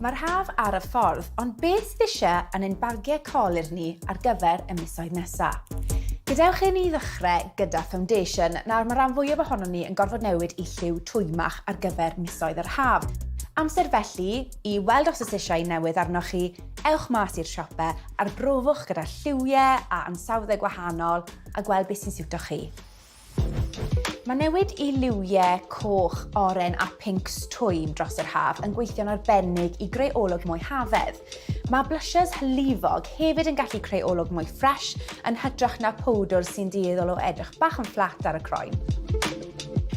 Mae'r haf ar y ffordd, ond beth sydd eisiau yn ein bagiau colur ni ar gyfer y misoedd nesaf? Gadewch i ni ddechrau gyda foundation, nawr mae rhan fwyaf ohonon ni yn gorfod newid i lliw twymach ar gyfer misoedd yr haf. Amser felly, i weld os oes eisiau newydd arnoch chi, ewch mas i'r siope, arbrofwch gyda lliwiau a ansawddau gwahanol a gweld beth sy'n siwto chi. Mae newid i liwiau coch, oren a pincs twym dros yr haf yn gweithio'n arbennig i greu olwg mwy hafedd. Mae blushes hylifog hefyd yn gallu creu olwg mwy ffres yn hytrach na powdr sy'n dueddol o edrych bach yn fflat ar y croen.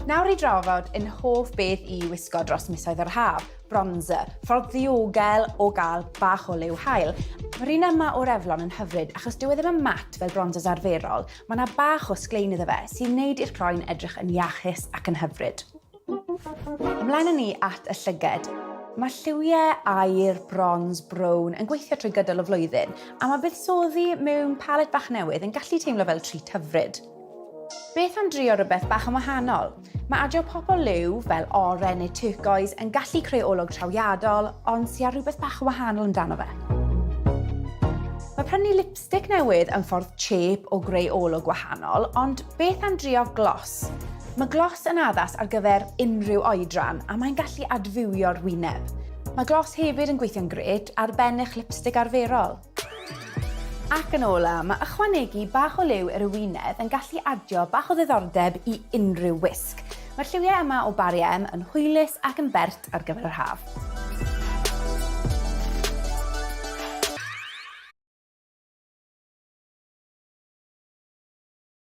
Nawr i drafod yn hoff beth i wisgo dros misoedd yr haf, bronzer, ffordd ddiogel o gael bach o liw hael. Mae'r un yma o'r eflon yn hyfryd achos dyw e ddim yn mat fel bronzers arferol, mae yna bach o sglein iddo fe sy'n gwneud i'r croen edrych yn iachus ac yn hyfryd. Ymlaen â ni at y llyged. Mae lliwiau aur, brons, brown yn gweithio trwy gydol y flwyddyn a mae buddsoddi mewn palet bach newydd yn gallu teimlo fel treat hyfryd. Beth am drio rhywbeth bach yn wahanol? Mae adio popol liw fel oren neu turquoise yn gallu creu olwg trawiadol, ond sy'n ar rhywbeth bach yn wahanol amdano fe. Mae prynu lipstick newydd yn ffordd chep o greu olwg wahanol, ond beth am drio gloss? Mae gloss yn addas ar gyfer unrhyw oedran a mae'n gallu adfywio'r wyneb. Mae gloss hefyd yn gweithio'n gret ar ben eich lipstick arferol. Ac yn ola, mae ychwanegu bach o liw ar y wyneb yn gallu adio bach o ddiddordeb i unrhyw wisg. Mae'r lliwiau yma o Barry M yn hwylus ac yn bert ar gyfer yr haf.